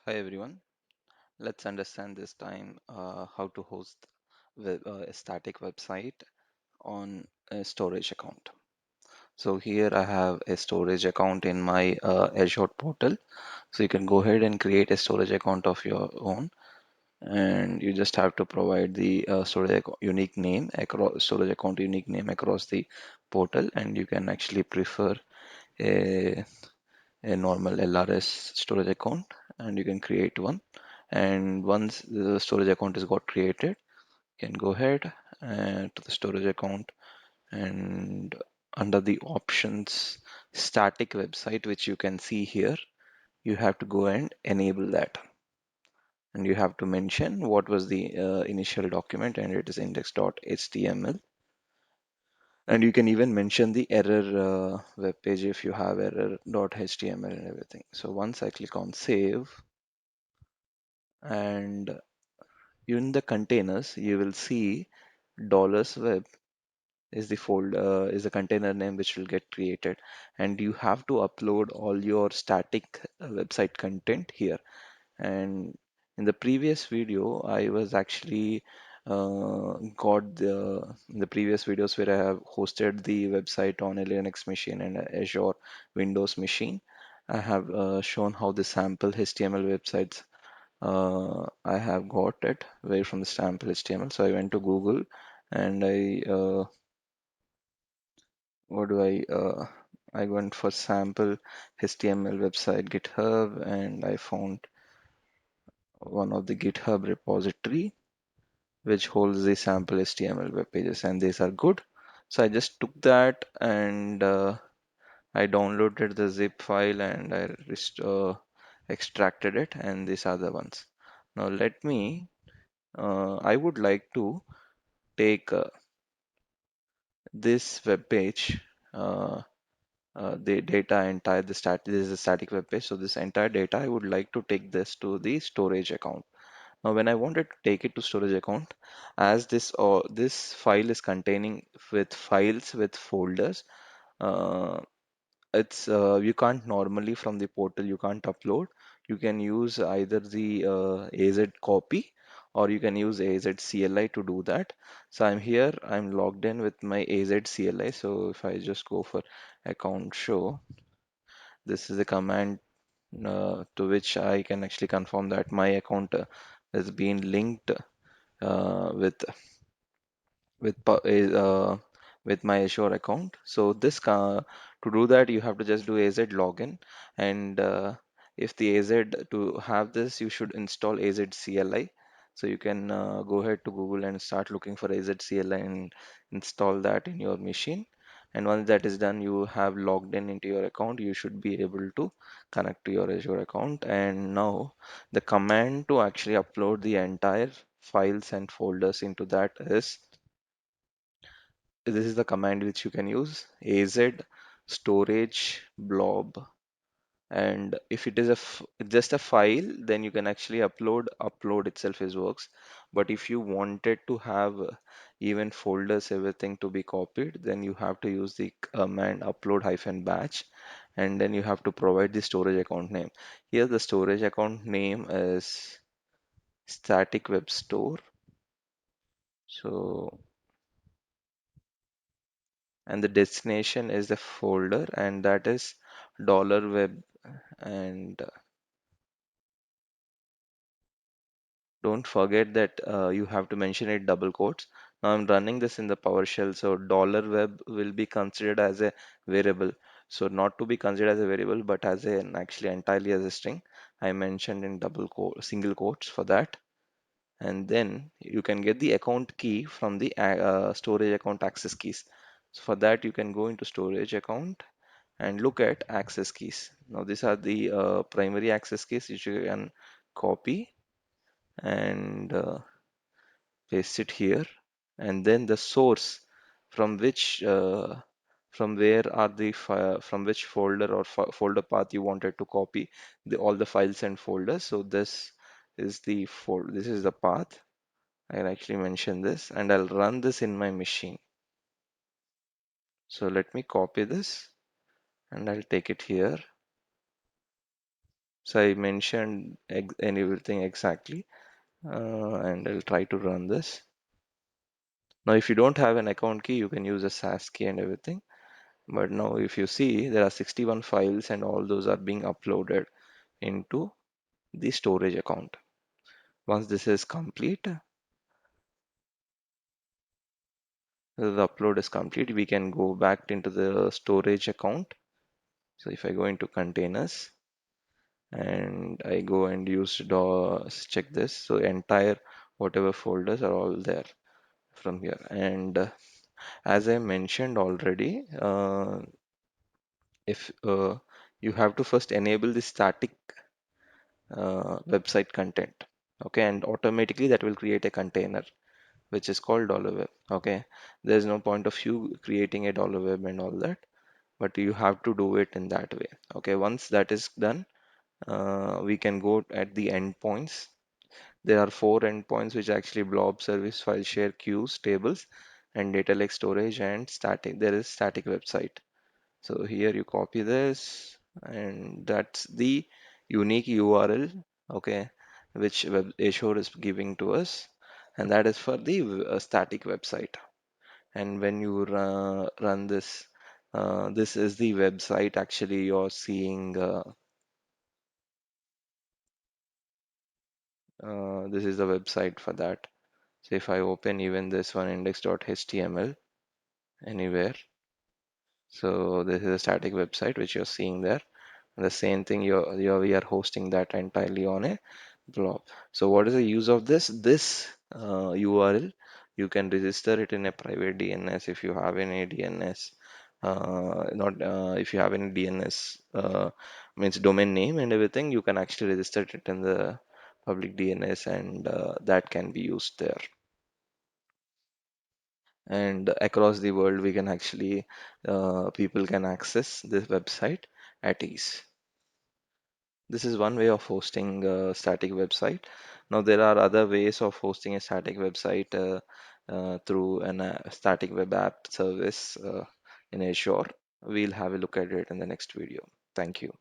Hi everyone. Let's understand this time how to host a static website on a storage account. So here I have a storage account in my Azure portal. So you can go ahead and create a storage account of your own, and you just have to provide the unique name across storage account unique name across the portal, and you can actually prefer a normal LRS storage account, and you can create one. And once the storage account is got created, you can go ahead and to the storage account, and under the options static website, which you can see here, you have to go and enable that, and you have to mention what was the initial document, and it is index.html. And you can even mention the error web page if you have error.html and everything. So once I click on save, and in the containers you will see $web is the folder, is the container name which will get created, and you have to upload all your static website content here. And in the previous video I was actually got the previous videos where I have hosted the website on a Linux machine and a Azure Windows machine. I have shown how the sample HTML websites I have got it where from the sample HTML. So I went to Google, and what do I went for sample HTML website GitHub, and I found one of the GitHub repository which holds the sample HTML web pages, and these are good. So I just took that, and I downloaded the zip file, and I extracted it, and these are the ones. Now let me I would like to take this web page, uh, the data entire the stat this is a static web page, so this entire data I would like to take this to the storage account. Now when I wanted to take it to storage account, as this file is containing with files with folders, uh, it's you can't normally from the portal, you can't upload. You can use either the AZ copy, or you can use AZ CLI to do that. So I'm here, I'm logged in with my AZ CLI. So if I just go for account show, this is a command to which I can actually confirm that my account has been linked with with pu- is, with my Azure account. So to do that, you have to just do AZ login, and if the AZ to have this, you should install AZ CLI. So you can go ahead to Google and start looking for AZ CLI and install that in your machine. And once that is done, you have logged in into your account. You should be able to connect to your Azure account. And now the command to actually upload the entire files and folders into that is, this is the command which you can use: az storage blob. And if it is just a file, then you can actually upload itself is works. But if you wanted to have even folders, everything to be copied, then you have to use the command upload hyphen batch, and then you have to provide the storage account name. Here the storage account name is static web store. So, and the destination is the folder, and that is $web. And don't forget that you have to mention it double quotes. Now I'm running this in the PowerShell, so $web will be considered as a variable. So not to be considered as a variable, but as an actually entirely as a string. I mentioned in single quotes for that. And then you can get the account key from the storage account access keys. So for that, you can go into storage account and look at access keys. Now these are the primary access keys which you can copy and paste it here, and then the source from which from where are from which folder or folder path you wanted to copy all the files and folders. So this is the path. I'll actually mention this, and I'll run this in my machine. So let me copy this, and I'll take it here. So I mentioned everything exactly, and I'll try to run this. Now, if you don't have an account key, you can use a SAS key and everything. But now, if you see, there are 61 files, and all those are being uploaded into the storage account. Once this is complete, the upload is complete, we can go back into the storage account. So if I go into containers and I go and use check this, so entire whatever folders are all there from here. And as I mentioned already, if you have to first enable the static website content, okay, and automatically that will create a container which is called $web. Okay, there's no point of you creating a $web and all that, but you have to do it in that way. Okay, once that is done, we can go at the endpoints. There are four endpoints which actually blob service, file share, queues, tables, and data lake storage and static. There is static website. So here you copy this, and that's the unique URL, okay, which Azure is giving to us, and that is for the static website. And when you run this, this is the website actually you're seeing. This is the website for that. So if I open even this one index.html anywhere, so this is a static website which you're seeing there. The same thing we are hosting that entirely on a blob. So what is the use of this? This URL, you can register it in a private DNS if you have any DNS. Not if you have any DNS, means domain name and everything, you can actually register it in the public DNS, and that can be used there. And across the world, we can actually people can access this website at ease. This is one way of hosting a static website. Now, there are other ways of hosting a static website through an static web app service in Azure. We'll have a look at it in the next video. Thank you.